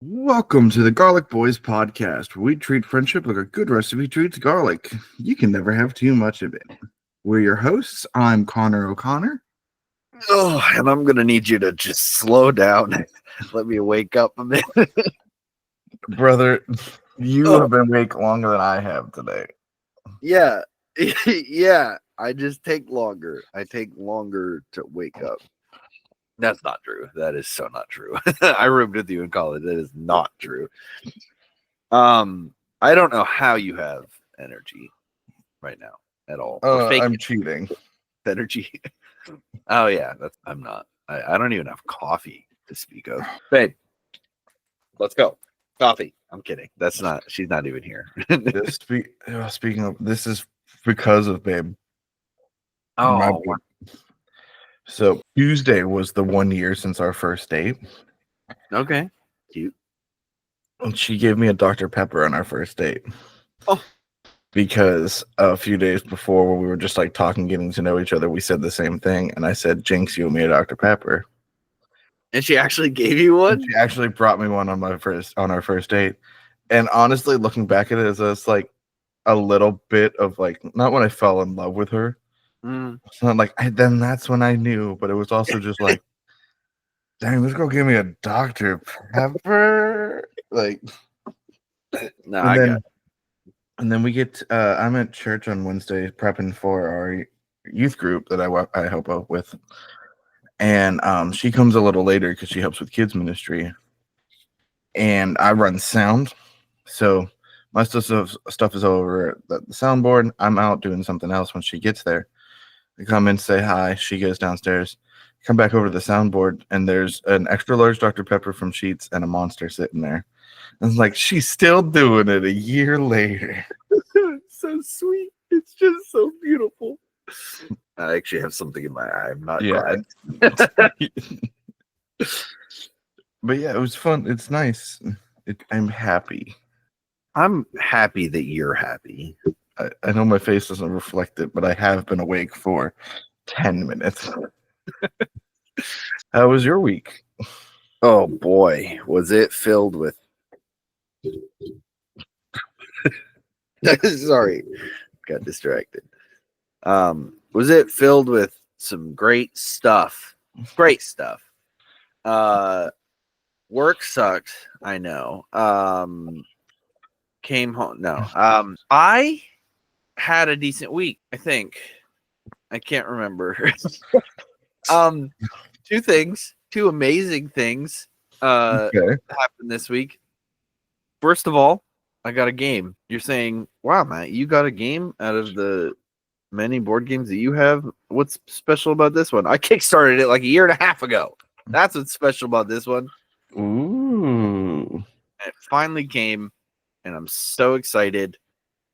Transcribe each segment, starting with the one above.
Welcome to the Garlic Boys podcast, where we treat friendship like a good recipe treats garlic. You can never have too much of it. We're your hosts. I'm Connor O'Connor. Oh, and I'm gonna need you to just slow down. Let me wake up a minute. Brother, you Oh. have been awake longer than I have today. Yeah, yeah. I just take longer. I take longer to wake up. That's not true. That is so not true. I roomed with you in college. That is not true. I don't know how you have energy right now at all. Or fake I'm cheating. energy. Oh yeah, I'm not. I don't even have coffee to speak of. Babe, let's go. Coffee. I'm kidding. That's not. She's not even here. Speaking of, this is because of Babe. Oh, So Tuesday was the 1 year since our first date. okay. Cute. And she gave me a Dr. Pepper on our first date. Oh. Because a few days before, when we were just like talking, getting to know each other, we said the same thing. And I said, Jinx, you owe me a Dr. Pepper. And she actually gave you one? She actually brought me one on our first date. And honestly, looking back at it, it's like a little bit of like, not when I fell in love with her. It's not like then that's when I knew, but it was also just like, dang, let's go give me a Dr. Pepper. Like, No, I got it. And then we get, I'm at church on Wednesday prepping for our youth group that I help out with. And she comes a little later because she helps with kids ministry. And I run sound. So my stuff is over at the soundboard. I'm out doing something else when she gets there. I come in, say hi. She goes downstairs. Come back over to the soundboard, and there's an extra large Dr. Pepper from Sheetz and a Monster sitting there. And it's like, she's still doing it a year later. So sweet. It's just so beautiful. I actually have something in my eye. I'm not crying. But yeah, it was fun. It's nice. I'm happy. I'm happy that you're happy. I know my face doesn't reflect it, but I have been awake for 10 minutes. How was your week? Oh boy, was it filled with sorry, got distracted. Was it filled with some great stuff? Great stuff. Work sucked, I know. Came home. No. I had a decent week, I think. I can't remember. Two amazing things happened this week. First of all, I got a game. You're saying, wow, Matt, you got a game out of the many board games that you have. What's special about this one? I kickstarted it like a year and a half ago. That's what's special about this one. Ooh. It finally came, and I'm so excited.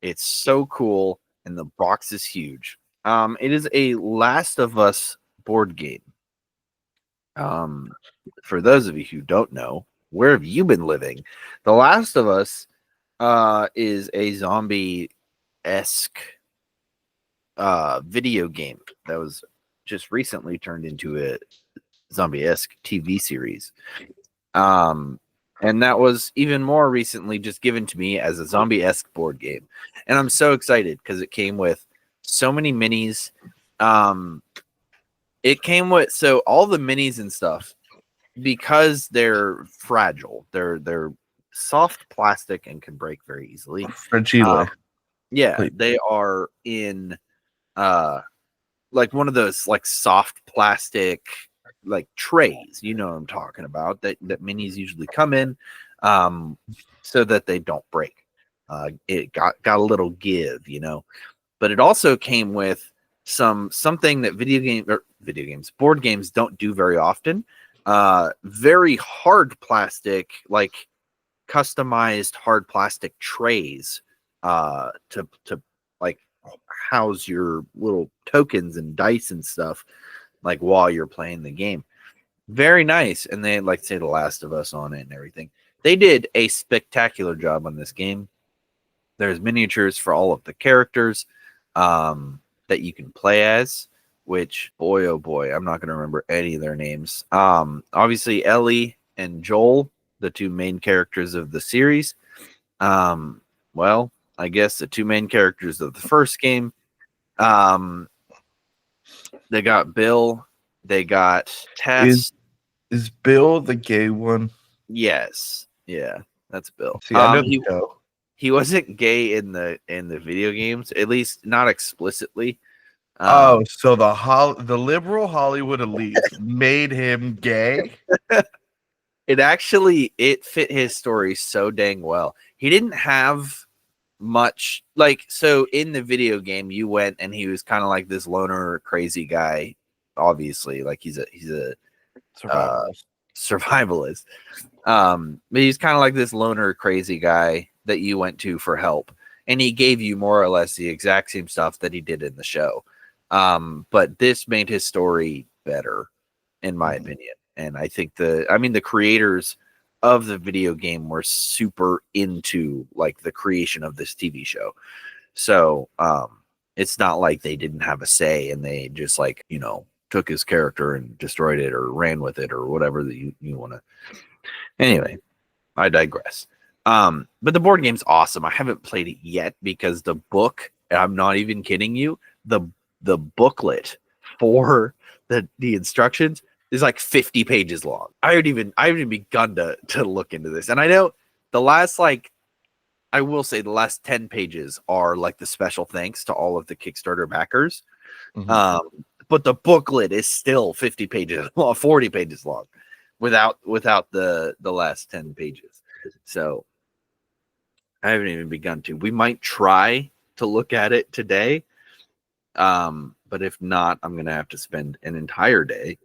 It's so cool, and the box is huge. It is a Last of Us board game. For those of you who don't know, where have you been living? The Last of Us is a zombie-esque video game that was just recently turned into a zombie-esque TV series. And that was even more recently just given to me as a zombie-esque board game. And I'm so excited because it came with so many minis. It came with all the minis and stuff, because they're fragile. They're soft plastic and can break very easily. Fragile. Yeah, they are in like one of those like soft plastic like trays, you know what I'm talking about, that minis usually come in, so that they don't break. It got a little give, but it also came with something that board games don't do very often. Very hard plastic, like customized hard plastic trays, to like house your little tokens and dice and stuff, like while you're playing the game. Very nice. And they like say The Last of Us on it and everything. They did a spectacular job on this game. There's miniatures for all of the characters that you can play as, which, boy, oh boy, I'm not going to remember any of their names. Obviously, Ellie and Joel, the two main characters of the series. Well, I guess the two main characters of the first game, they got Bill, they got Tess. Is Bill the gay one? Yes, yeah, that's Bill. See, I know the show. He wasn't gay in the video games, at least not explicitly. So the liberal Hollywood elite made him gay. It fit his story so dang well. He didn't have much, like, so in the video game you went and he was kind of like this loner crazy guy, obviously, like he's a survivalist. But he's kind of like this loner crazy guy that you went to for help, and he gave you more or less the exact same stuff that he did in the show. But this made his story better, in my opinion. And I think the creators of the video game were super into like the creation of this TV show. So it's not like they didn't have a say and they just like, took his character and destroyed it or ran with it or whatever that you want to. Anyway, I digress. But the board game's awesome. I haven't played it yet because the book, I'm not even kidding you, the booklet for the instructions is like 50 pages long. I haven't even begun to look into this. And I know I will say the last 10 pages are like the special thanks to all of the Kickstarter backers. Mm-hmm. But the booklet is still 50 pages long, 40 pages long without the last 10 pages. So I haven't even begun to. We might try to look at it today. But if not, I'm going to have to spend an entire day,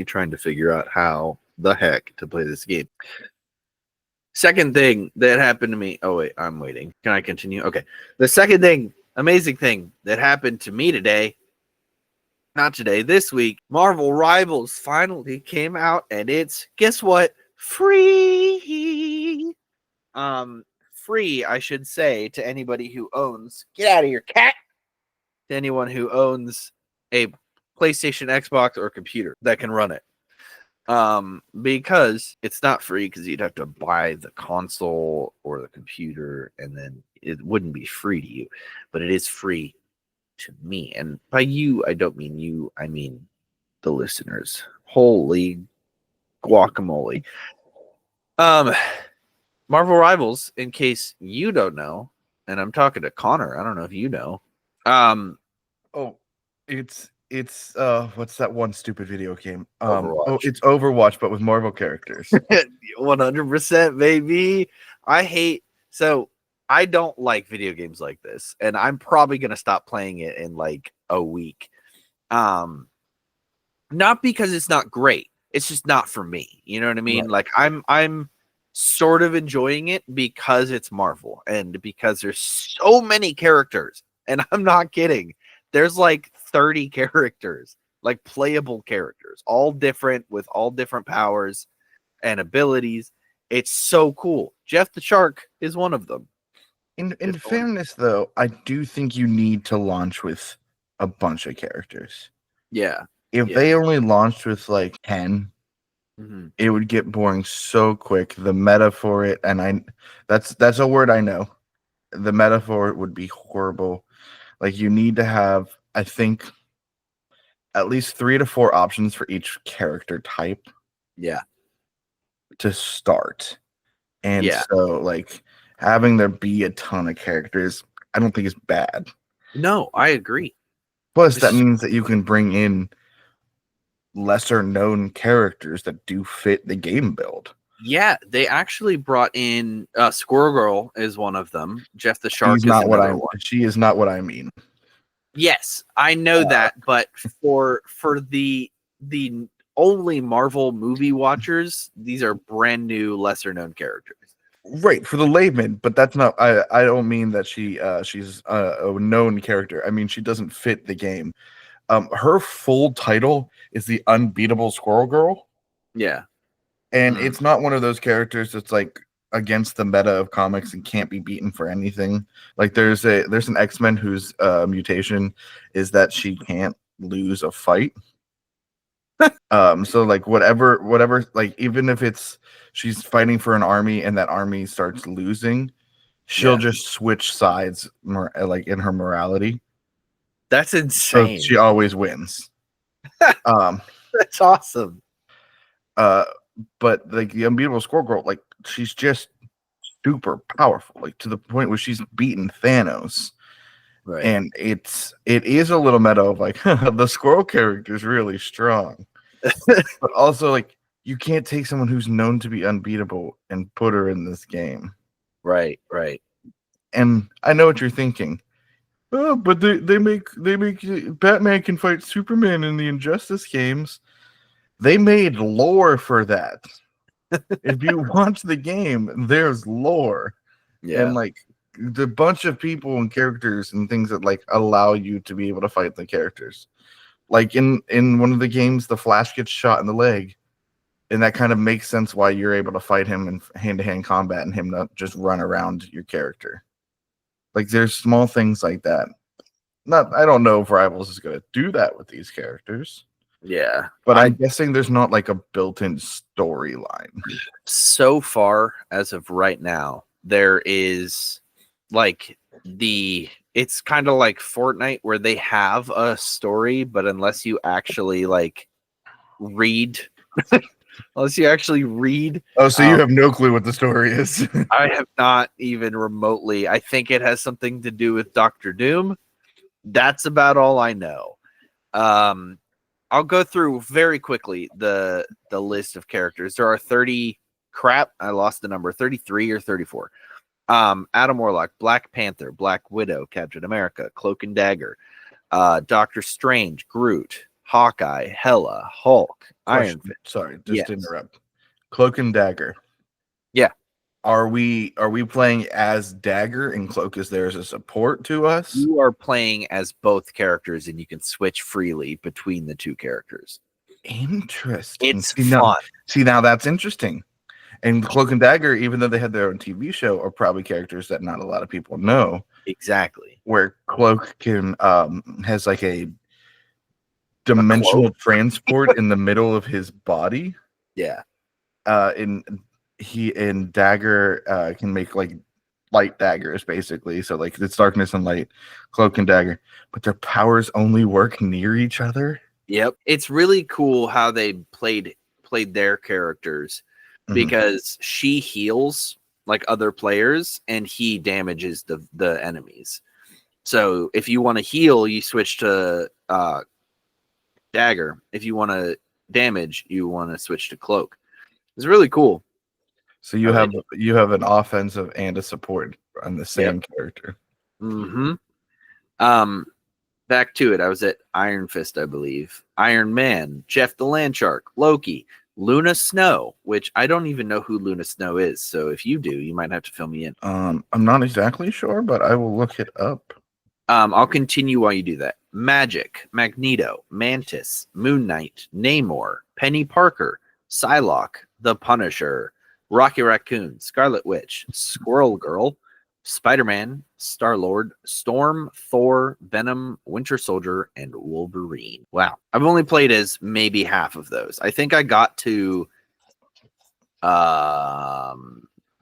trying to figure out how the heck to play this game. Second thing that happened to me. Oh, wait, I'm waiting. Can I continue? Okay. The second amazing thing that happened to me today, this week, Marvel Rivals finally came out, and it's, guess what? Free. Free, I should say, to anybody who owns, get out of here, cat. To anyone who owns a PlayStation, Xbox, or computer that can run it. Because it's not free because you'd have to buy the console or the computer, and then it wouldn't be free to you, but it is free to me. And by you, I don't mean you, I mean the listeners. Holy guacamole. Marvel Rivals, in case you don't know, and I'm talking to Connor, I don't know if you know. It's what's that one stupid video game? Overwatch. It's Overwatch, but with Marvel characters. 100%, baby. I don't like video games like this, and I'm probably gonna stop playing it in like a week. Not because it's not great, it's just not for me. You know what I mean? Right. Like I'm sort of enjoying it because it's Marvel and because there's so many characters, and I'm not kidding. There's like 30 characters, like playable characters, all different with all different powers and abilities. It's so cool. Jeff the Shark is one of them. In fairness, though, I do think you need to launch with a bunch of characters. Yeah. If they only launched with like 10, it would get boring so quick. The meta for it, and that's a word I know. The meta for it would be horrible. Like, you need to have, I think, at least 3 to 4 options for each character type. Yeah. To start. And so, like, having there be a ton of characters, I don't think is bad. No, I agree. Plus, that means that you can bring in lesser known characters that do fit the game build. Yeah, they actually brought in Squirrel Girl is one of them. Jeff the Shark is another one. She is not what I mean. Yes, I know that, but for the only Marvel movie watchers, these are brand new, lesser known characters. Right, for the layman, but that's not. I don't mean that she's a known character. I mean, she doesn't fit the game. Her full title is the Unbeatable Squirrel Girl. Yeah. And it's not one of those characters that's like against the meta of comics and can't be beaten for anything. Like there's an X-Men whose mutation is that she can't lose a fight. So like whatever, like even if it's she's fighting for an army and that army starts losing, she'll Yeah. just switch sides, like in her morality. That's So insane. she always wins. Um, That's awesome. but like the unbeatable Squirrel Girl, like she's just super powerful, like to the point where she's beaten Thanos. Right. And it is a little meta of like the squirrel character is really strong, but also like you can't take someone who's known to be unbeatable and put her in this game. Right. Right. And I know what you're thinking. Oh, but they make Batman can fight Superman in the Injustice games. They made lore for that. If you watch the game, there's lore. Yeah. And like the bunch of people and characters and things that like allow you to be able to fight the characters. Like in one of the games, the Flash gets shot in the leg, and that kind of makes sense why you're able to fight him in hand-to-hand combat and him not just run around your character. Like there's small things like that. I don't know if Rivals is going to do that with these characters. Yeah. But I'm guessing there's not like a built-in storyline. So far, as of right now, there is like it's kind of like Fortnite where they have a story, but unless you actually like read Oh, so you have no clue what the story is. I have not even remotely. I think it has something to do with Doctor Doom. That's about all I know. I'll go through very quickly the list of characters. There are 30. Crap, I lost the number. 33 or 34. Adam Warlock, Black Panther, Black Widow, Captain America, Cloak and Dagger, Doctor Strange, Groot, Hawkeye, Hela, Hulk, Iron Fist. Sorry, just to interrupt. Cloak and Dagger. Yeah. Are we playing as Dagger and Cloak is there as a support to us? You are playing as both characters and you can switch freely between the two characters. Interesting. It's fun. Now that's interesting. And Cloak and Dagger, even though they had their own TV show, are probably characters that not a lot of people know. Exactly. Where Cloak can has like a dimensional transport in the middle of his body. Yeah. And Dagger can make like light daggers basically. So like it's darkness and light, Cloak and Dagger, but their powers only work near each other. Yep. It's really cool how they played their characters because she heals like other players and he damages the enemies. So if you want to heal, you switch to Dagger. If you want to damage, you want to switch to Cloak. It's really cool. So you have an offensive and a support on the same character. Mm-hmm. Back to it. I was at Iron Fist, I believe. Iron Man, Jeff the Landshark, Loki, Luna Snow, which I don't even know who Luna Snow is. So if you do, you might have to fill me in. I'm not exactly sure, but I will look it up. I'll continue while you do that. Magic, Magneto, Mantis, Moon Knight, Namor, Penny Parker, Psylocke, The Punisher, Rocky Raccoon, Scarlet Witch, Squirrel Girl, Spider-Man, Star-Lord, Storm, Thor, Venom, Winter Soldier, and Wolverine. Wow. I've only played as maybe half of those. I think I got to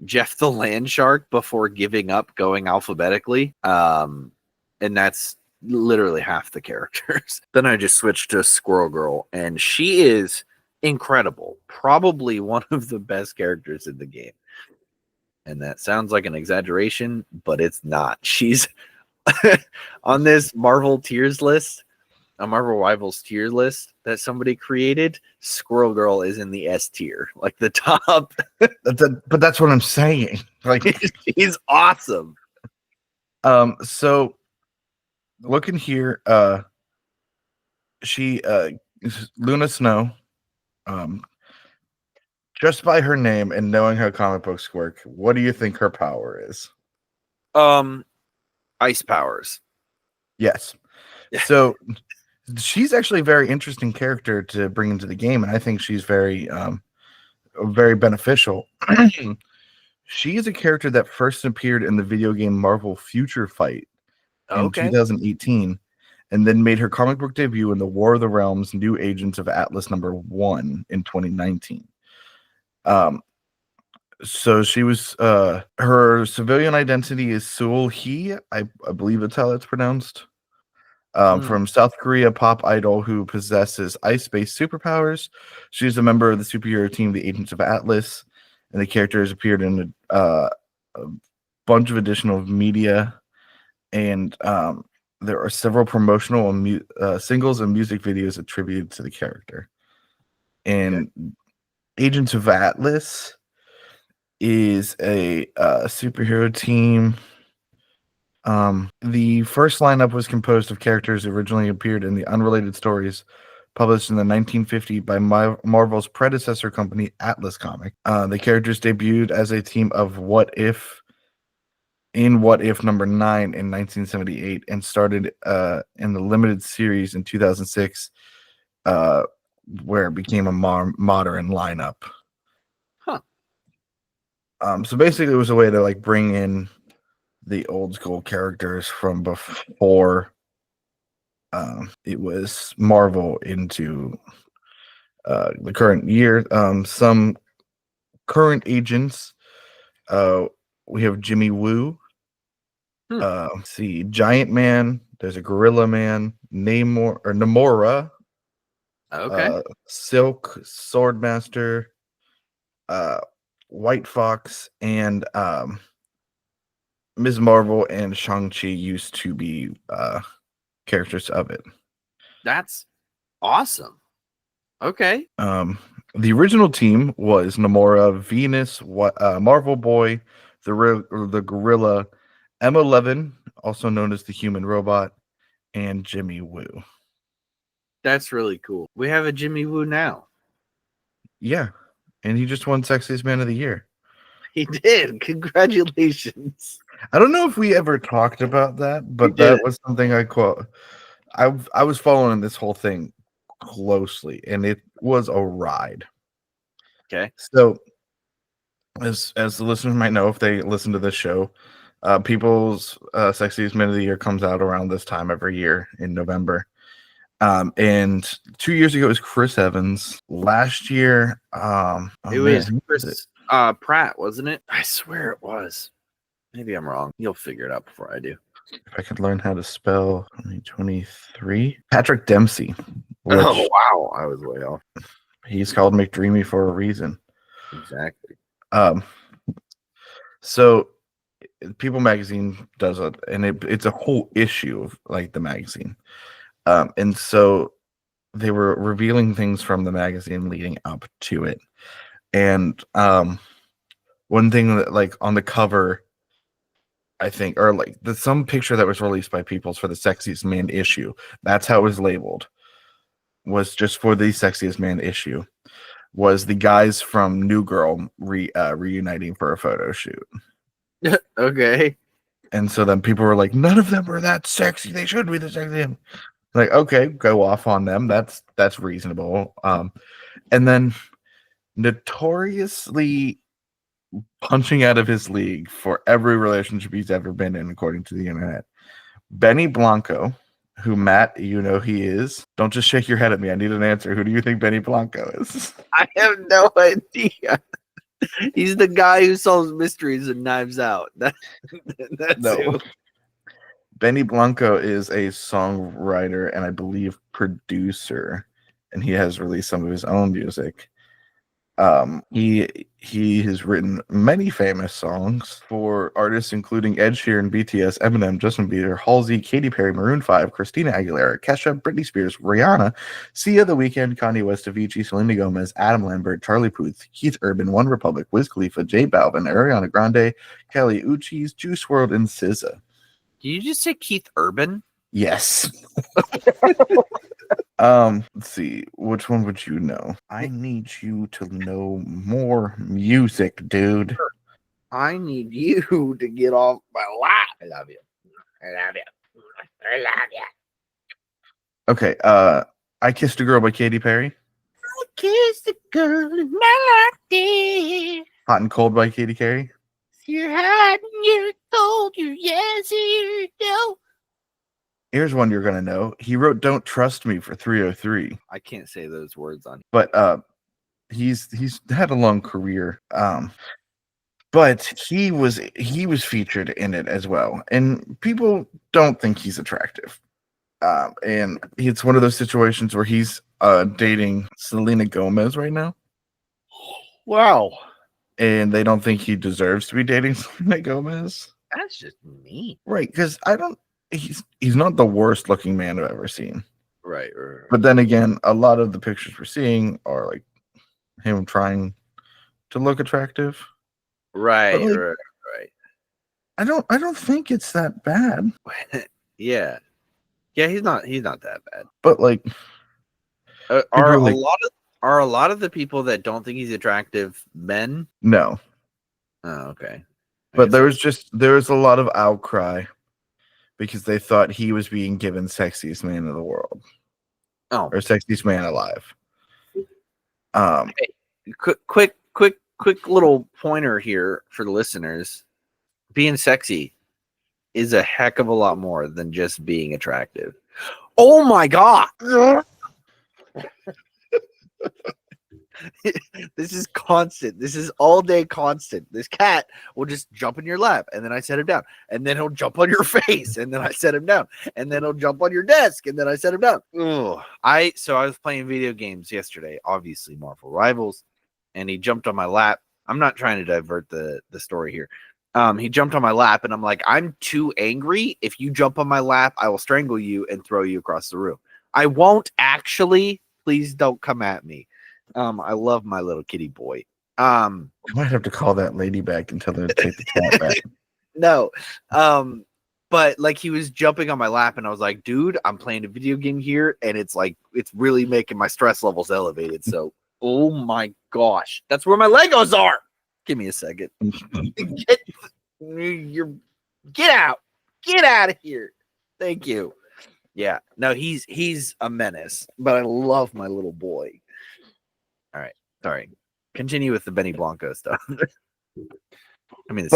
Jeff the Landshark before giving up going alphabetically. And that's literally half the characters. Then I just switched to Squirrel Girl, and she is incredible. Probably one of the best characters in the game. And that sounds like an exaggeration, but it's not. She's on this Marvel tiers list, a Marvel Rivals tier list that somebody created. Squirrel Girl is in the S tier, like the top. But that's what I'm saying. Like he's awesome. So looking here, she Luna Snow, just by her name and knowing how comic books work, what do you think her power is? Ice powers. Yes. So she's actually a very interesting character to bring into the game, and I think she's very beneficial. She is a character that first appeared in the video game Marvel Future Fight in 2018, and then made her comic book debut in the War of the Realms New Agents of Atlas #1 in 2019. So she was her civilian identity is Seul Hee, I believe that's how it's pronounced. From South Korea pop idol who possesses ice-based superpowers. She's a member of the superhero team, the Agents of Atlas, and the character has appeared in a bunch of additional media, and there are several promotional singles and music videos attributed to the character. And Agents of Atlas is a superhero team. The first lineup was composed of characters originally appeared in the unrelated stories published in the 1950 by Marvel's predecessor company, Atlas Comic. The characters debuted as a team of What If number 9 in 1978 and started in the limited series in 2006, where it became a modern lineup. Huh. So basically, it was a way to like bring in the old school characters from before it was Marvel into the current year. Some current agents. We have Jimmy Woo. Let's see, Giant Man. There's a Gorilla Man. Namora. Okay. Silk, Swordmaster, White Fox, and Ms. Marvel and Shang-Chi used to be characters of it. That's awesome. Okay. The original team was Namora, Venus, Marvel Boy, the Gorilla, M11, also known as the Human Robot, and Jimmy Woo. That's really cool. We have a Jimmy Woo now. Yeah, and he just won Sexiest Man of the Year. He did. Congratulations. I don't know if we ever talked about that, but that was something I quote. I was following this whole thing closely, and it was a ride. Okay. So, as the listeners might know, if they listen to this show, People's Sexiest Man of the Year comes out around this time every year in November. And 2 years ago it was Chris Evans. Last year, it was Chris Pratt, wasn't it? I swear it was. Maybe I'm wrong. You'll figure it out before I do. If I could learn how to spell 2023, Patrick Dempsey. Oh wow, I was way off. He's called McDreamy for a reason. Exactly. So People Magazine does it, and it's a whole issue of like the magazine. And so they were revealing things from the magazine leading up to it. And one thing that like on the cover, I think, or like some picture that was released by People's for the Sexiest Man issue, that's how it was labeled, was just for the Sexiest Man issue, was the guys from New Girl reuniting for a photo shoot. Okay. And so then people were like, none of them are that sexy. They should be the sexy. Like, okay, go off on them. That's reasonable. And then notoriously punching out of his league for every relationship he's ever been in, according to the internet, Benny Blanco, who, Matt, you know he is. Don't just shake your head at me. I need an answer. Who do you think Benny Blanco is? I have no idea. He's the guy who solves mysteries and Knives Out. That's No. who. Benny Blanco is a songwriter and I believe producer, and he has released some of his own music. He has written many famous songs for artists including Ed Sheeran, BTS, Eminem, Justin Bieber, Halsey, Katy Perry, Maroon 5, Christina Aguilera, Kesha, Britney Spears, Rihanna, Sia, The Weeknd, Kanye West, Avicii, Selena Gomez, Adam Lambert, Charlie Puth, Keith Urban, One Republic, Wiz Khalifa, J Balvin, Ariana Grande, Kelly Uchis, Juice WRLD, and SZA. Did you just say Keith Urban? Yes. Let's see. Which one would you know? I need you to know more music, dude. I need you to get off my lap. I love you. I love you. I love you. Okay. I Kissed a Girl by Katy Perry. I kissed a girl in my life. Hot and Cold by Katy Perry. You're hot and you're cold. You're yes, you know. Here's one you're gonna know. He wrote "Don't Trust Me" for 303. I can't say those words on. But he's had a long career. But he was featured in it as well, and people don't think he's attractive. And it's one of those situations where he's dating Selena Gomez right now. Wow, and they don't think he deserves to be dating Selena Gomez. that's just mean. Right, because he's not the worst looking man I've ever seen. Right. But then again, a lot of the pictures we're seeing are like him trying to look attractive. Right. Like, Right. I don't think it's that bad. Yeah. Yeah, he's not that bad. But like are a lot of the people that don't think he's attractive men? No. Oh, okay. But there was a lot of outcry because they thought he was being given sexiest man in the world. Oh. Or sexiest man alive. Hey, quick little pointer here for the listeners. Being sexy is a heck of a lot more than just being attractive. Oh my god. This is constant. This is all day constant. This cat will just jump in your lap, and then I set him down, and then he'll jump on your face, and then I set him down, and then he'll jump on your desk, and then I set him down. Ugh. I was playing video games yesterday, obviously Marvel Rivals, and he jumped on my lap. I'm not trying to divert the story here. He jumped on my lap, and I'm like, I'm too angry. If you jump on my lap, I will strangle you and throw you across the room. I won't actually. Please don't come at me. I love my little kitty boy. I might have to call that lady back and tell her to take the cat back. No. But like he was jumping on my lap and I was like, dude, I'm playing a video game here and it's really making my stress levels elevated. So, oh my gosh, that's where my Legos are. Give me a second. Get out of here. Thank you. Yeah, no, he's a menace, but I love my little boy. All right, sorry. Continue with the Benny Blanco stuff. I mean,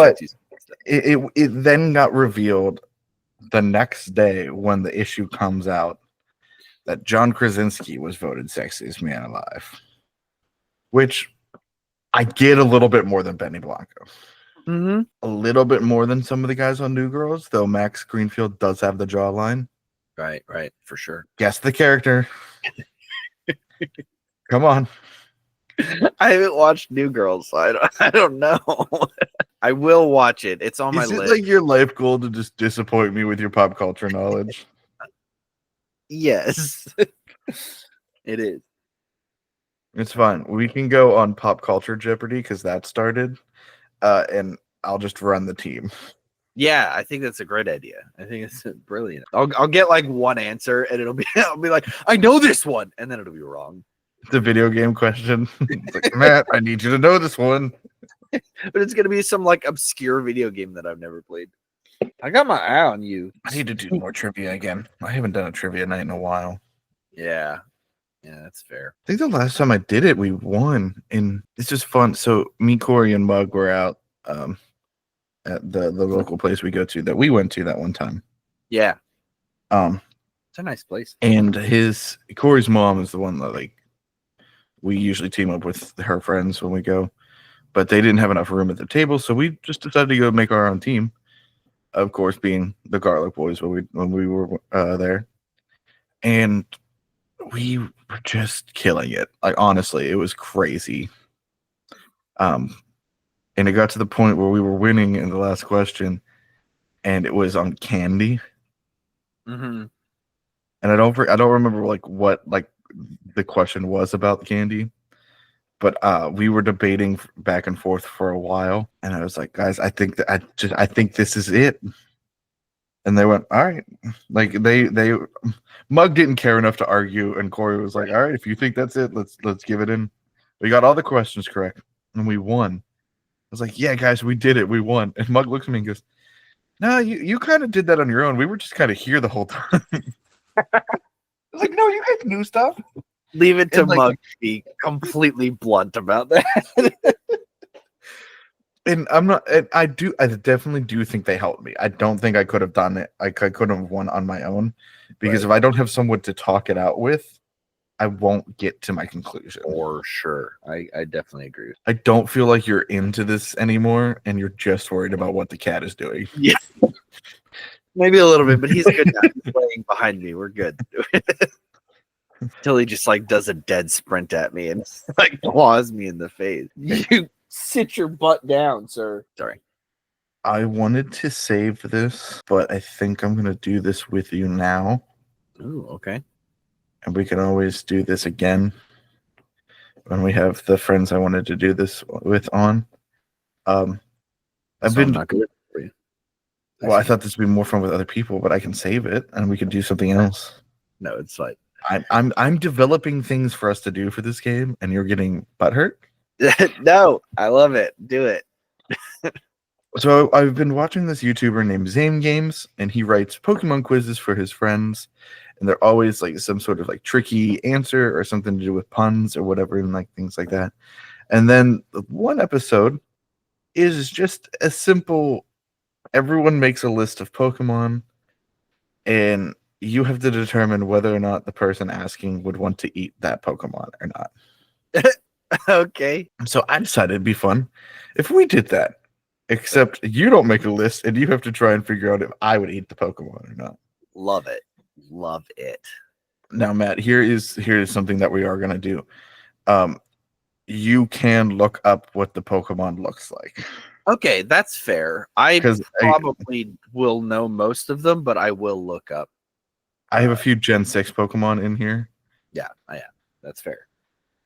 it then got revealed the next day when the issue comes out that John Krasinski was voted sexiest man alive, which I get a little bit more than Benny Blanco. Mm-hmm. A little bit more than some of the guys on New Girls, though Max Greenfield does have the jawline. Right, for sure. Guess the character. Come on. I haven't watched New Girls, so I don't know. I will watch it. It's on my list. Is it like your life goal to just disappoint me with your pop culture knowledge? Yes. It is. It's fine. We can go on Pop Culture Jeopardy because that started. And I'll just run the team. Yeah, I think that's a great idea. I think it's brilliant. I'll get like one answer and I'll be like, I know this one, and then it'll be wrong. The video game question. It's like, Matt, I need you to know this one. But it's gonna be some like obscure video game that I've never played. I got my eye on you. I need to do more trivia again. I haven't done a trivia night in a while. Yeah, that's fair. I think the last time I did it, we won, and it's just fun. So me, Corey, and Mug were out at the local place we go to that we went to that one time. Yeah. It's a nice place. And Corey's mom is the one that like we usually team up with her friends when we go, but they didn't have enough room at the table, so we just decided to go make our own team. Of course, being the Garlic Boys when we were there, and we were just killing it. Like honestly, it was crazy. And it got to the point where we were winning in the last question, and it was on candy. Mm-hmm. And I don't remember like what like the question was about the candy, but we were debating back and forth for a while, and I was like, guys, I think this is it. And they went, all right. Like they Mug didn't care enough to argue, and Corey was like, all right, if you think that's it, let's give it in. We got all the questions correct, and we won. I was like, yeah, guys, we did it. We won. And Mug looks at me and goes, no, you kind of did that on your own. We were just kind of here the whole time. I was like, no, you guys knew stuff. Leave it to Mug to be completely blunt about that. And I'm not. And I definitely do think they helped me. I don't think I could have done it. I couldn't have won on my own, because if I don't have someone to talk it out with, I won't get to my conclusion. For sure. I definitely agree. I don't feel like you're into this anymore, and you're just worried about what the cat is doing. Yeah. Maybe a little bit, but he's good now. He's laying behind me. We're good. Until he just like does a dead sprint at me and like claws me in the face. You sit your butt down, sir. Sorry. I wanted to save this, but I think I'm gonna do this with you now, Ooh, okay. and we can always do this again when we have the friends I wanted to do this with on. I've So been I'm not good for you. well. I thought this would be more fun with other people, but I can save it, and we could do something else. No, it's like I'm developing things for us to do for this game, and you're getting butthurt. no, I love it. Do it. So I've been watching this YouTuber named Zame Games, and he writes Pokemon quizzes for his friends, and they're always like some sort of like tricky answer or something to do with puns or whatever, and like things like that. And then one episode is just a simple: everyone makes a list of Pokemon, and you have to determine whether or not the person asking would want to eat that Pokemon or not. Okay. So I decided it'd be fun if we did that. Except you don't make a list, and you have to try and figure out if I would eat the Pokemon or not. Love it. Love it. Now, Matt, here is something that we are gonna do. You can look up what the Pokemon looks like. Okay, that's fair. I 'Cause probably will know most of them, but I will look up. I have a few Gen 6 Pokemon in here. Yeah, that's fair.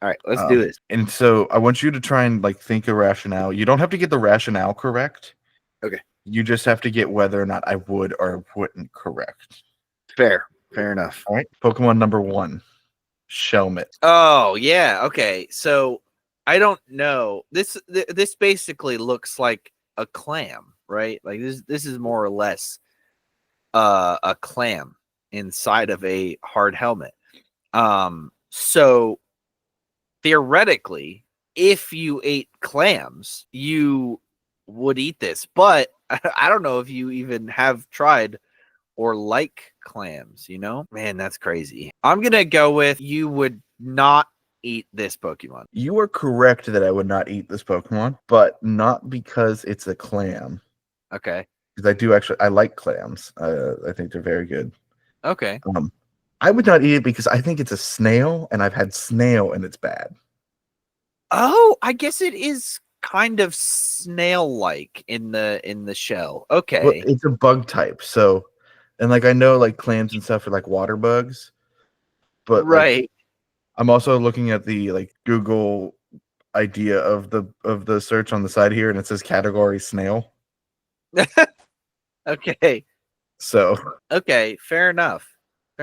All right, let's do this. And so I want you to try and like think a rationale. You don't have to get the rationale correct. Okay. You just have to get whether or not I would or wouldn't correct. Fair enough. All right. Pokemon number 1, Shelmet. Oh yeah, okay. So I don't know. This basically looks like a clam, right? Like this is more or less a clam inside of a hard helmet. So theoretically, if you ate clams, you would eat this. But I don't know if you even have tried or like clams, you know? Man, that's crazy. I'm going to go with you would not eat this Pokemon. You are correct that I would not eat this Pokemon, but not because it's a clam. Okay. Because I like clams. I think they're very good. Okay. I would not eat it because I think it's a snail, and I've had snail, and it's bad. Oh, I guess it is kind of snail-like in the shell. Okay. Well, it's a bug type, so, and like I know like clams and stuff are like water bugs, but right. Like, I'm also looking at the like Google idea of the search on the side here, and it says category snail. Okay. So okay, fair enough.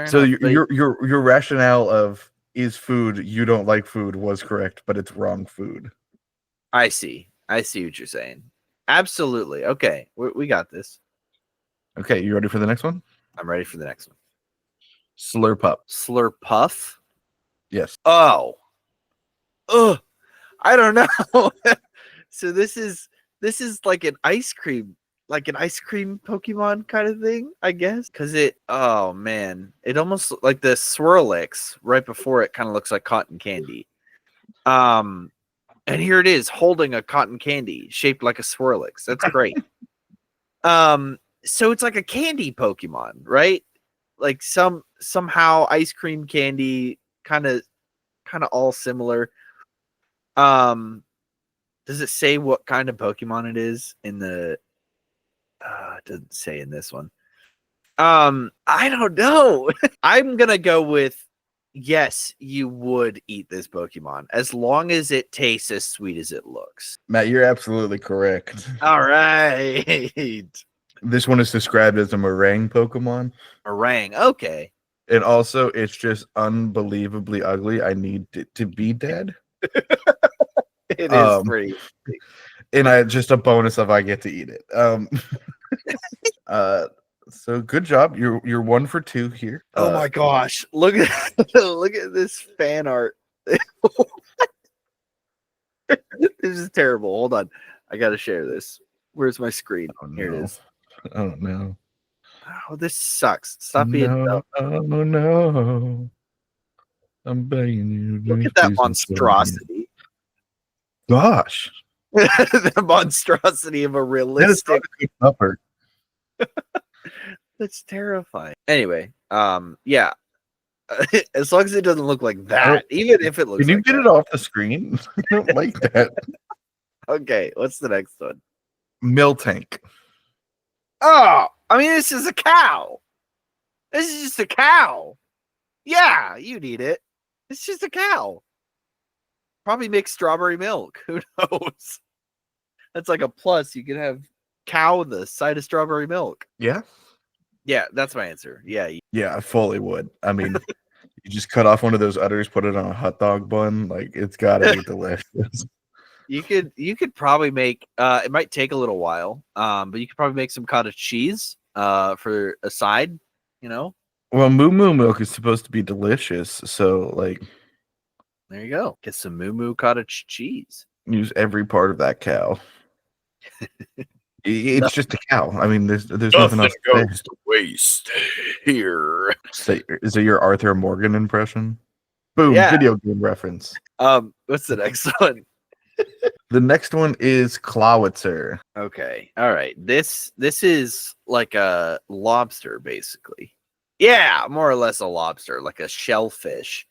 So your rationale of is food, you don't like food, was correct, but it's wrong food. I see what you're saying. Absolutely. Okay, we got this. Okay, you ready for the next one? I'm ready for the next one. Slurpuff. Slurpuff? Yes. Oh. Ugh. I don't know. So this is like an ice cream Pokemon kind of thing, I guess. Because oh man, it almost like the Swirlix right before it kind of looks like cotton candy. And here it is holding a cotton candy shaped like a Swirlix. That's great. So it's like a candy Pokemon, right? Like somehow ice cream candy, kind of all similar. Does it say what kind of Pokemon it is in the? It doesn't say in this one. I don't know. I'm gonna go with yes, you would eat this Pokemon as long as it tastes as sweet as it looks. Matt, you're absolutely correct. All right. This one is described as a meringue Pokemon. Meringue. Okay. And also, it's just unbelievably ugly. I need it to be dead. It is pretty. And just a bonus if I get to eat it. So good job. You're 1 for 2 here. Oh my gosh. Look at this fan art. This is terrible. Hold on. I gotta share this. Where's my screen? Oh, Here it no. is. Oh no. Oh, this sucks. Stop being No, dumb. oh no. I'm begging you. Look at that please don't show me. monstrosity. Gosh. The monstrosity of a That is realistic. not a good upper. That's terrifying. Anyway, yeah. As long as it doesn't look like that, even if it looks Can you like get that. it off the screen? I don't like that. Okay, what's the next one? Mill tank. Oh, I mean, this is a cow. This is just a cow. Yeah, you'd eat it. It's just a cow. Probably make strawberry milk. Who knows? That's like a plus. You could have cow with the side of strawberry milk. Yeah. Yeah, that's my answer. Yeah. Yeah, I fully would. I mean, you just cut off one of those udders, put it on a hot dog bun. Like it's gotta be delicious. You could probably make it might take a little while, but you could probably make some cottage cheese for a side, you know. Well, moo moo milk is supposed to be delicious, so like There you go. Get some moo moo cottage cheese. use every part of that cow. It's just a cow. I mean, there's nothing else to say. to waste here. Is it your Arthur Morgan impression? Boom, Yeah. video game reference. What's the next one? The next one is Clawitzer. Okay. All right. This is like a lobster, basically. Yeah, more or less a lobster, like a shellfish.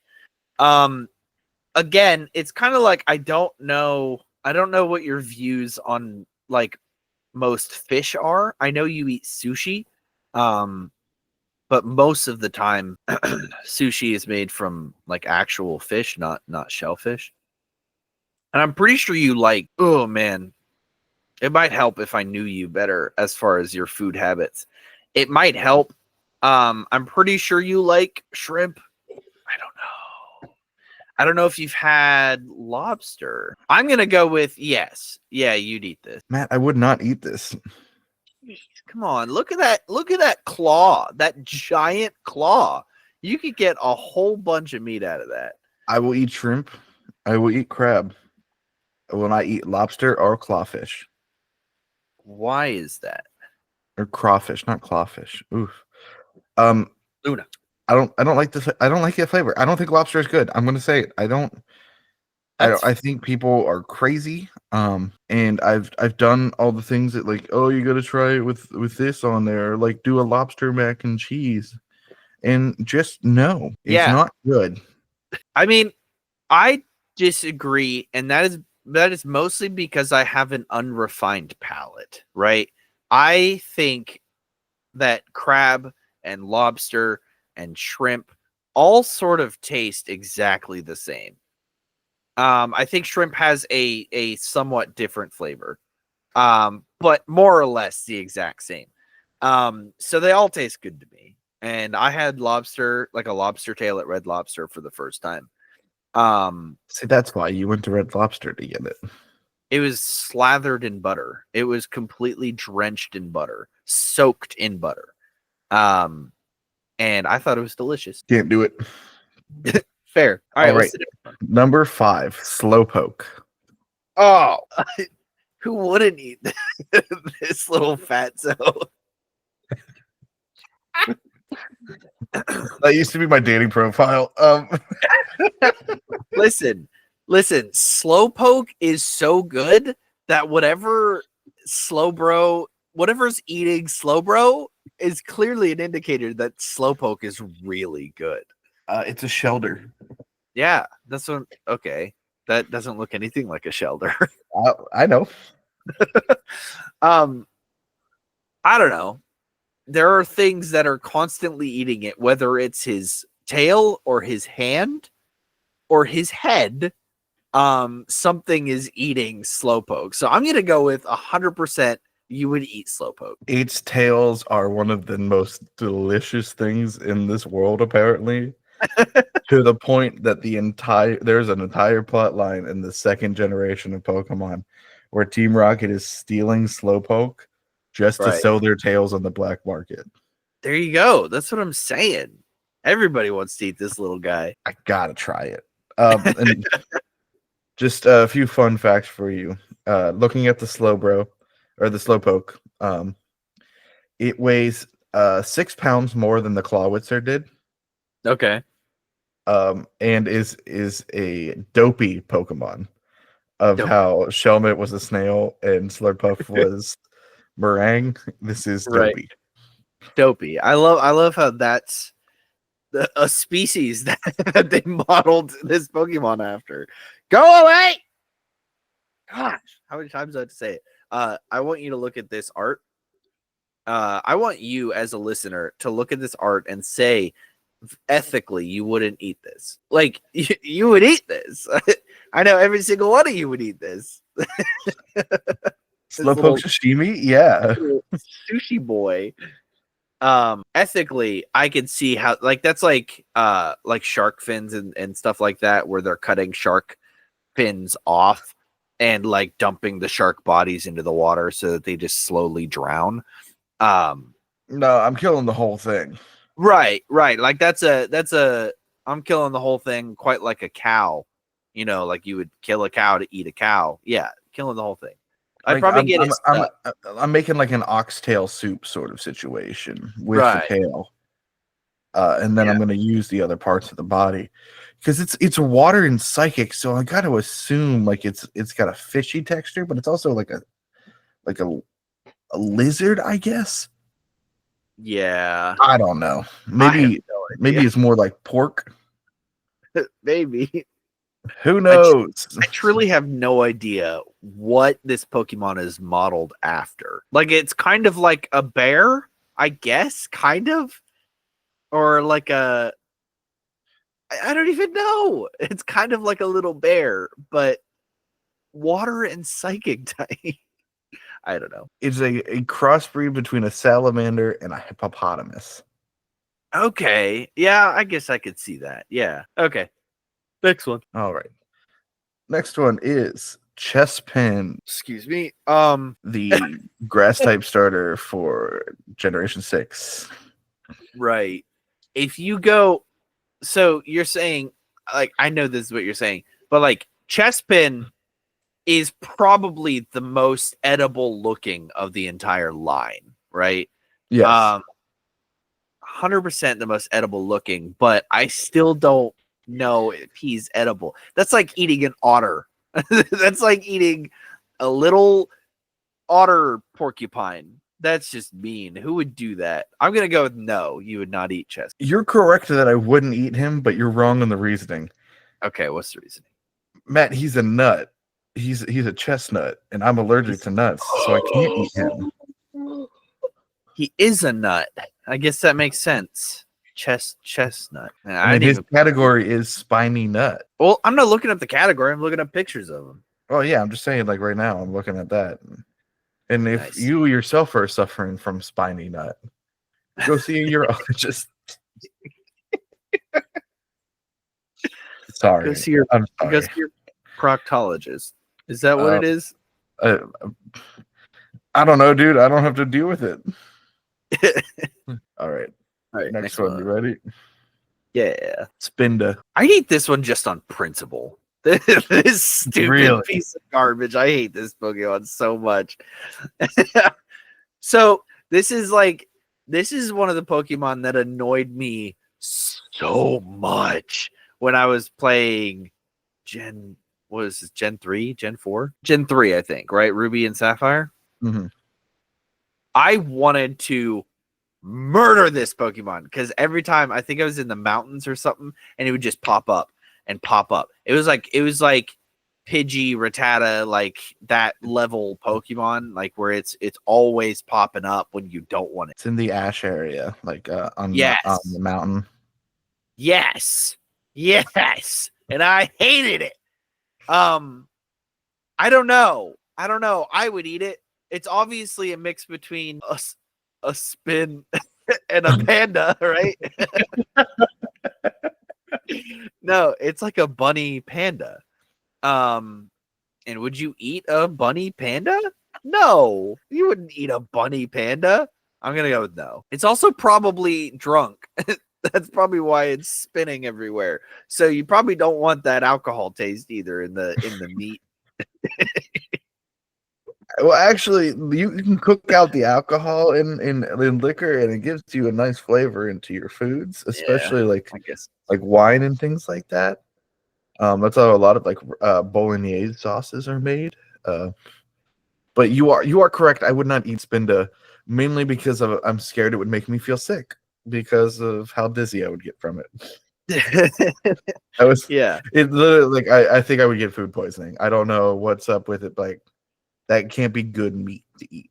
Again, it's kind of like I don't know what your views on like most fish are. I know you eat sushi, but most of the time sushi is made from like actual fish, not shellfish. And I'm pretty sure you like, oh man, it might help if I knew you better as far as your food habits. It might help. I'm pretty sure you like shrimp. I don't know if you've had lobster. I'm gonna go with yes. Yeah, you'd eat this. Matt, I would not eat this. Come on, look at that! Look at that claw, that giant claw. You could get a whole bunch of meat out of that. I will eat shrimp. I will eat crab. I will not eat lobster or clawfish. Why is that? Or crawfish, not clawfish. Oof. Luna. I don't like this. I don't like that flavor. I don't think lobster is good. I'm gonna say it. I think people are crazy. And I've done all the things that like, oh, you gotta try it with this on there, like do a lobster mac and cheese. And just no, it's not good. I mean, I disagree, and that is mostly because I have an unrefined palate, right? I think that crab and lobster and shrimp all sort of taste exactly the same. I think shrimp has a somewhat different flavor, but more or less the exact same. So they all taste good to me. And I had lobster, like a lobster tail at Red Lobster for the first time. See, that's why you went to Red Lobster to get it. It was slathered in butter. It was completely drenched in butter, soaked in butter. And I thought it was delicious. Can't do it. Fair. All right. What's the next one? Number 5, slowpoke. Oh, who wouldn't eat this little fatso? That used to be my dating profile. Listen, slowpoke is so good that whatever's eating slow bro is clearly an indicator that slowpoke is really good. It's a shelter. Yeah, that's what. Okay, that doesn't look anything like a shelter. I know. I don't know. There are things that are constantly eating it, whether it's his tail or his hand or his head. Something is eating slowpoke. So I'm gonna go with 100%. You would eat slowpoke. Its tails are one of the most delicious things in this world, apparently. To the point that there's an entire plot line in the second generation of Pokemon where Team Rocket is stealing slowpoke just to sell their tails on the black market. There you go. That's what I'm saying. Everybody wants to eat this little guy. I gotta try it. And just a few fun facts for you. looking at the Slowbro or the Slowpoke, it weighs 6 pounds more than the Clawitzer did. Okay. And is a dopey Pokemon of Dope. how Shelmet was a snail and Slurpuff was meringue. This is Right. dopey. Dopey. I love how that's a species that they modeled this Pokemon after. Go away! Gosh, how many times do I have to say it? I want you to look at this art. I want you as a listener to look at this art and say, ethically, you wouldn't eat this. Like, you would eat this. I know every single one of you would eat this. Slowpoke sashimi? Yeah. Sushi boy. Ethically, I could see how, like, that's like shark fins and stuff like that, where they're cutting shark fins off and like dumping the shark bodies into the water so that they just slowly drown. No, I'm killing the whole thing. Right. Like that's a I'm killing the whole thing quite like a cow. You know, like you would kill a cow to eat a cow. Yeah, killing the whole thing. I'd probably get it. I'm making like an oxtail soup sort of situation with the tail. And then I'm going to use the other parts of the body because it's water and psychic. So I got to assume like it's got a fishy texture, but it's also like a lizard, I guess. Yeah. I don't know. Maybe it's more like pork. Maybe. Who knows? I truly have no idea what this Pokemon is modeled after. Like, it's kind of like a bear, I guess, kind of. Or like I don't even know. It's kind of like a little bear, but water and psychic type. I don't know. It's a crossbreed between a salamander and a hippopotamus. Okay. Yeah, I guess I could see that. Yeah. Okay. Next one. All right. Next one is Chespin. Excuse me. The grass type starter for Generation 6. Right. If you go, so you're saying, like, I know this is what you're saying, but like Chespin is probably the most edible looking of the entire line, right? Yes. 100% the most edible looking, but I still don't know if he's edible. That's like eating an otter. That's like eating a little otter porcupine. That's just mean. Who would do that? I'm gonna go with no. You would not eat Chespin. You're correct that I wouldn't eat him, but you're wrong in the reasoning. Okay, what's the reasoning? Matt, he's a nut. He's a chestnut, and I'm allergic to nuts, so I can't eat him. He is a nut. I guess that makes sense. Chestnut. And his category is spiny nut. Well, I'm not looking up the category. I'm looking up pictures of him. Oh yeah, I'm just saying. Like right now, I'm looking at that. And if you yourself are suffering from spiny nut, go see a urologist. Sorry. Go see your proctologist. Is that what it is? I don't know, dude. I don't have to deal with it. All right. Next one. You ready? Yeah. Spinda. I hate this one just on principle. This stupid piece of garbage. I hate this Pokemon so much. So this is one of the Pokemon that annoyed me so much when I was playing Gen 3, Gen 4? Gen 3, I think, right? Ruby and Sapphire. Mm-hmm. I wanted to murder this Pokemon because every time I think I was in the mountains or something, and it would just pop up and pop up. It was like Pidgey, Rattata, like that level Pokemon, like where it's always popping up when you don't want it. It's in the ash area, like on the mountain. Yes. And I hated it. I don't know. I would eat it. It's obviously a mix between a spin and a panda, right? No, it's like a bunny panda. And would you eat a bunny panda? No, you wouldn't eat a bunny panda. I'm gonna go with no. It's also probably drunk. That's probably why it's spinning everywhere. So you probably don't want that alcohol taste either in the meat. Well, actually, you can cook out the alcohol in liquor, and it gives you a nice flavor into your foods, especially I guess. like wine and things like that. That's how a lot of like bolognese sauces are made. But you are correct. I would not eat Spinda mainly because I'm scared it would make me feel sick because of how dizzy I would get from it. I was Yeah. it literally like I think I would get food poisoning. I don't know what's up with it. Like that can't be good meat to eat.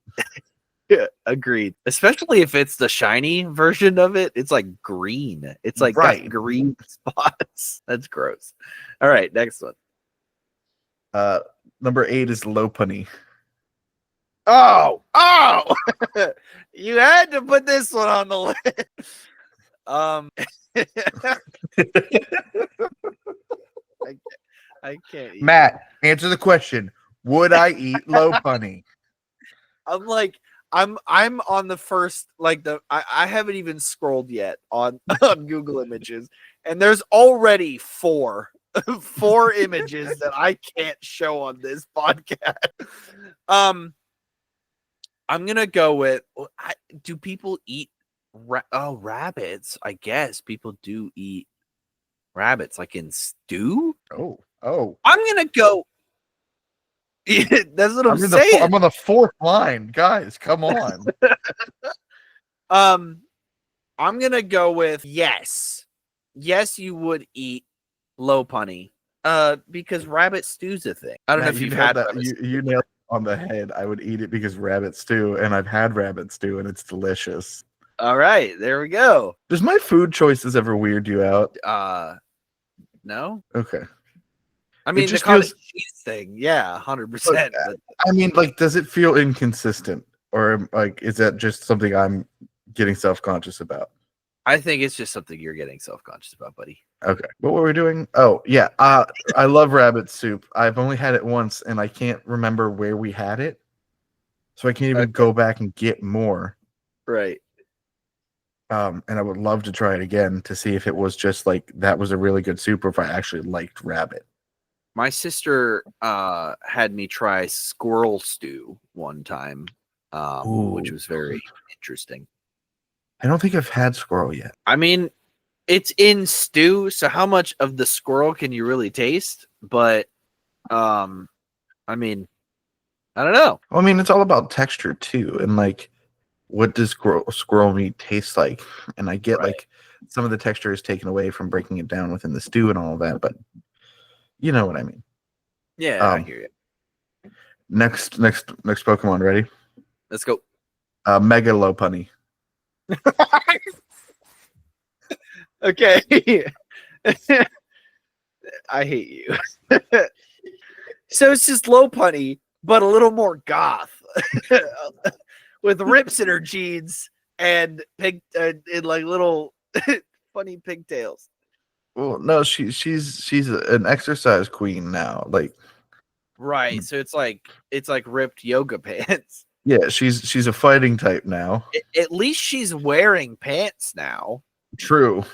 Yeah, agreed. Especially if it's the shiny version of it. It's like green. It's like Right. got green spots. That's gross. All right, next one. Number 8 is Lopunny. Oh, you had to put this one on the list. I can't eat. Matt, answer the question. Would I eat Lopunny? I'm on the first I haven't even scrolled yet on Google Images, and there's already four images that I can't show on this podcast. I'm gonna go with do people eat rabbits? I guess people do eat rabbits like in stew. Oh. I'm gonna go. That's what I'm I'm saying. I'm on the 4th line, guys. Come on. I'm gonna go with yes. Yes, you would eat Lopunny. Because rabbit stew's a thing. I don't know if you've had that. You nailed it on the head. I would eat it because rabbit stew, and I've had rabbit stew, and it's delicious. All right, there we go. Does my food choices ever weird you out? No. Okay. I mean, the cottage cheese thing, yeah, 100%. I mean, like, does it feel inconsistent, or like, is that just something I'm getting self-conscious about? I think it's just something you're getting self-conscious about, buddy. Okay. What were we doing? Oh, yeah. I love rabbit soup. I've only had it once, and I can't remember where we had it, so I can't even go back and get more. Right. And I would love to try it again to see if it was just like that was a really good soup, or if I actually liked rabbit. My sister had me try squirrel stew one time, which was very interesting. I don't think I've had squirrel yet. I mean, it's in stew, so how much of the squirrel can you really taste? But, I mean, I don't know. Well, I mean, it's all about texture too, and like, what does squirrel meat taste like? And I get like some of the texture is taken away from breaking it down within the stew and all of that, but you know what I mean. Yeah, I hear you. Next Pokemon, ready? Let's go. Mega Lopunny. Okay. I hate you. So it's just Lopunny, but a little more goth, with rips in her jeans and pig and like little funny pigtails. Well, no, she's an exercise queen now. Like, right. So it's like ripped yoga pants. Yeah, she's a fighting type now. At least she's wearing pants now. True.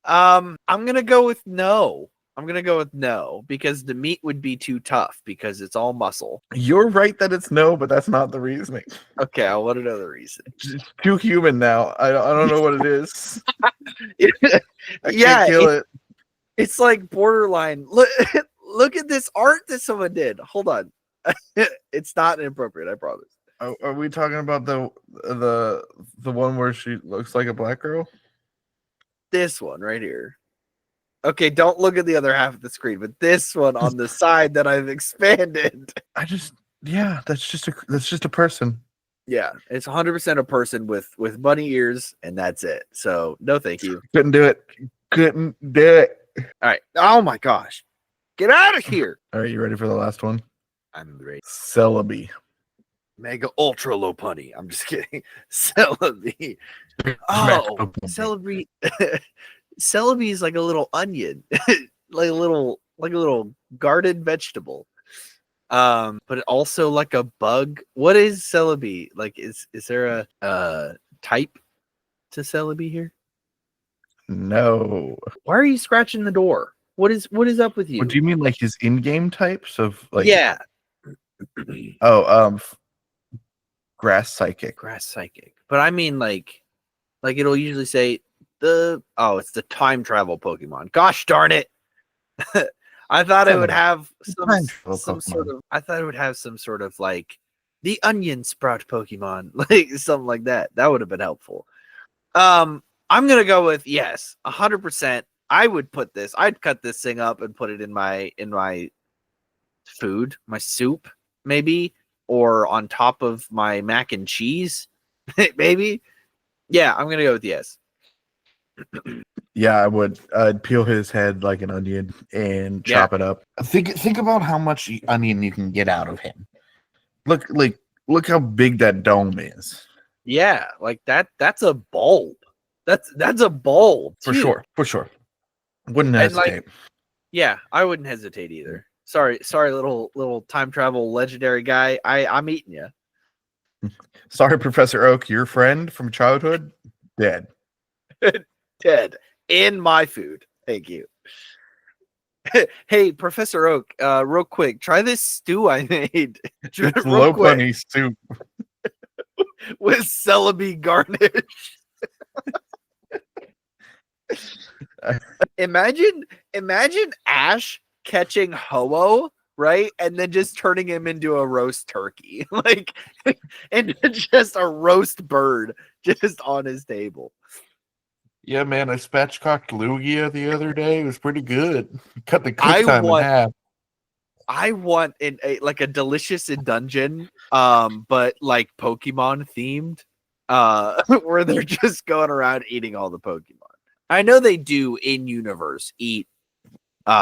I'm gonna go with no. I'm gonna go with no because the meat would be too tough because it's all muscle. You're right that it's no, but that's not the reasoning. Okay, I want another reason. It's too human now. I don't know what it is. I Yeah, can't kill it. It's like borderline. Look at this art that someone did. Hold on. It's not inappropriate, I promise. Are we talking about the one where she looks like a black girl? This one right here. Okay, don't look at the other half of the screen, but this one on the side that I've expanded. That's just a person. Yeah, it's 100% a person with bunny ears, and that's it. So no, thank you. Couldn't do it. Couldn't do it. All right. Oh my gosh, get out of here. All right, you ready for the last one? I'm ready. Celebi. Mega ultra low punny. I'm just kidding. Celebi. Oh, Celebi. Celebi is like a little onion, like a little garden vegetable. But also like a bug. What is Celebi? Like, is there a type to Celebi here? No. Why are you scratching the door? What is up with you? What do you mean, like his in-game types of like? Yeah. Oh, grass psychic. Grass psychic. But I mean like it'll usually say it's the time travel Pokemon. Gosh darn it. I thought it would have some sort of like the onion sprout Pokemon, like something like that. That would have been helpful. I'm gonna go with yes, 100%. I would I'd cut this thing up and put it in my food, my soup, maybe, or on top of my mac and cheese, maybe. Yeah, I'm gonna go with yes. Yeah, I would. I'd peel his head like an onion and chop it up. Think about how much onion you can get out of him. Look how big that dome is. Yeah, like that's a bulb. That's a bulb For sure. Wouldn't hesitate. Yeah, I wouldn't hesitate either. Sorry, little time travel legendary guy. I'm eating you. Sorry, Professor Oak, your friend from childhood, dead. Dead in my food. Thank you. Hey, Professor Oak, real quick, try this stew I made. It's low bunny soup with celebi garnish. Imagine Ash catching Ho-Oh, right? And then just turning him into a roast turkey. Like, and just a roast bird just on his table. Yeah, man, I spatchcocked Lugia the other day. It was pretty good. Cut the cook time in half. I want a delicious in dungeon, but like Pokemon themed, where they're just going around eating all the Pokemon. I know they do in universe eat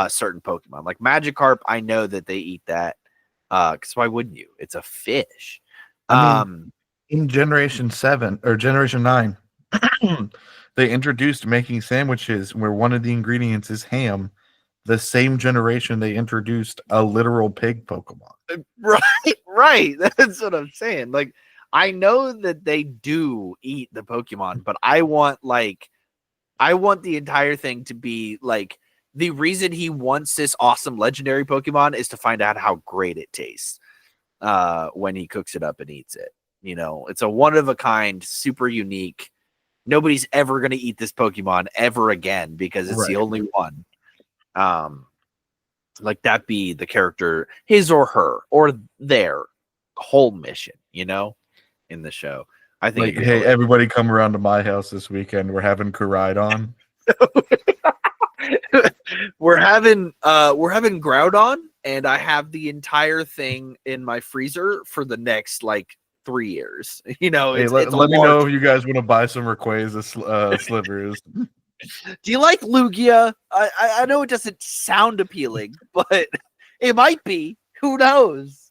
certain Pokemon, like Magikarp. I know that they eat that, because why wouldn't you? It's a fish. I mean, in Generation 7 or Generation 9, they introduced making sandwiches where one of the ingredients is ham. The same generation they introduced a literal pig Pokemon. Right. That's what I'm saying. Like, I know that they do eat the Pokemon, but I want the entire thing to be like, the reason he wants this awesome legendary Pokemon is to find out how great it tastes when he cooks it up and eats it. You know, it's a one of a kind, super unique. Nobody's ever going to eat this Pokemon ever again because it's the only one. Like that be the character, his or her or their whole mission, you know, in the show. I think, like, hey, everybody come around to my house this weekend. We're having Koraidon. we're having Groudon, and I have the entire thing in my freezer for the next like 3 years. You know, hey, let me know if you guys want to buy some Rayquaza slivers. Do you like Lugia? I know it doesn't sound appealing, but it might be. Who knows?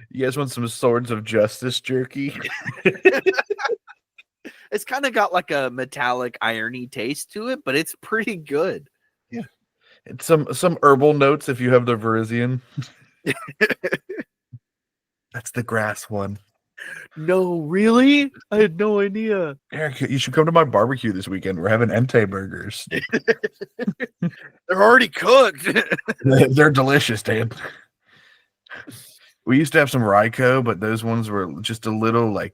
You guys want some Swords of Justice jerky? It's kind of got like a metallic irony taste to it, but it's pretty good. Yeah. It's some herbal notes if you have the Virizion. That's the grass one. No, really? I had no idea. Eric, you should come to my barbecue this weekend. We're having Entei burgers. They're already cooked. They're delicious, Dan. We used to have some Raikou, but those ones were just a little like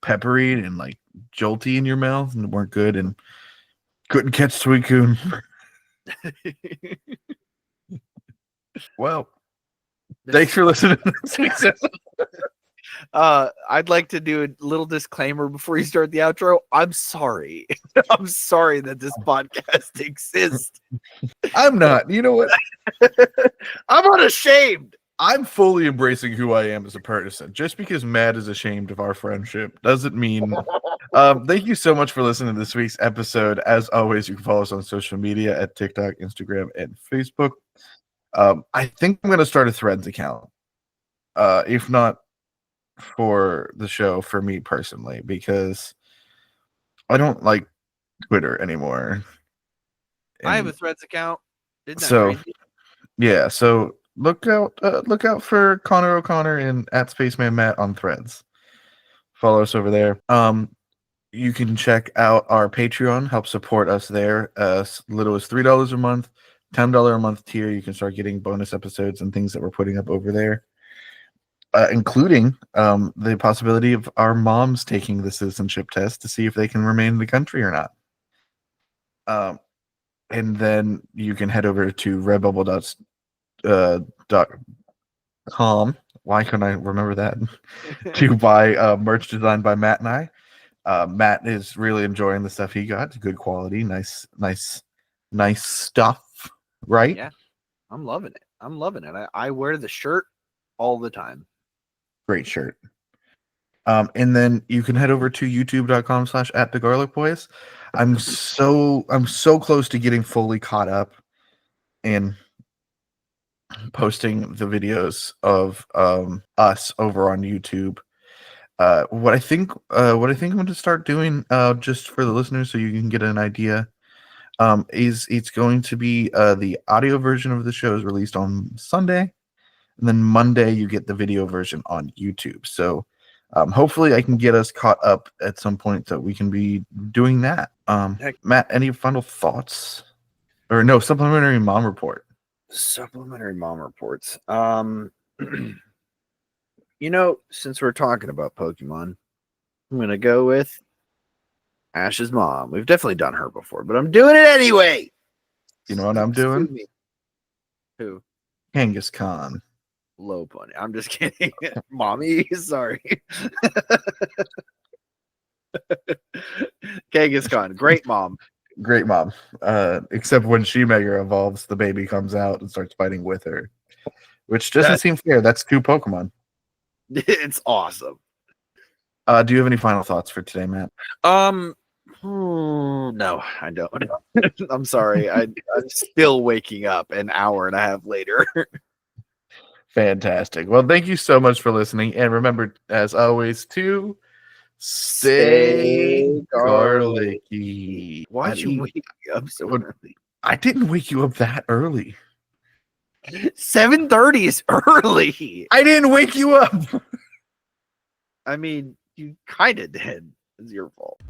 peppery and like jolty in your mouth and weren't good and couldn't catch Suicune. Well, thanks for listening to this week's episode. I'd like to do a little disclaimer before you start the outro. I'm sorry. I'm sorry that this podcast exists. I'm not. You know what? I'm unashamed. I'm fully embracing who I am as a person. Just because Matt is ashamed of our friendship doesn't mean. Thank you so much for listening to this week's episode. As always, you can follow us on social media at TikTok, Instagram, and Facebook. I think I'm going to start a Threads account. If not for the show, for me personally, because I don't like Twitter anymore. I have a Threads account. Isn't that crazy? Yeah, so look out for Connor O'Connor and at Spaceman Matt on Threads. Follow us over there. You can check out our Patreon, help support us there. As little as $3 a month, $10 a month tier. You can start getting bonus episodes and things that we're putting up over there. including the possibility of our moms taking the citizenship test to see if they can remain in the country or not. And then you can head over to redbubble.com. Why couldn't I remember that? To buy merch designed by Matt and I. Matt is really enjoying the stuff he got. It's good quality, nice stuff, right? Yeah, I'm loving it. I wear the shirt all the time. Great shirt. And then you can head over to youtube.com/@thegarlicboys. I'm so close to getting fully caught up and posting the videos of us over on YouTube. What I think I'm going to start doing, just for the listeners, so you can get an idea, is it's going to be the audio version of the show is released on Sunday, and then Monday you get the video version on YouTube. So hopefully I can get us caught up at some point that we can be doing that. Matt, any final thoughts? Or no, supplementary mom report. Supplementary mom reports. Since we're talking about Pokemon, I'm gonna go with Ash's mom. We've definitely done her before, but I'm doing it anyway. You know what I'm doing? Who? Kangaskhan. Low bunny. I'm just kidding. Mommy, sorry. Kangaskhan, great mom. Great mom. Except when she mega evolves, the baby comes out and starts fighting with her, which doesn't seem fair. That's 2 Pokemon. It's awesome. Do you have any final thoughts for today, Matt? No, I don't. I'm sorry. I'm still waking up an hour and a half later. Fantastic. Well, thank you so much for listening. And remember, as always, to stay garlicky. Why'd you wake up so early? I didn't wake you up that early. 7:30 is early. I didn't wake you up. I mean, you kind of did. It's your fault.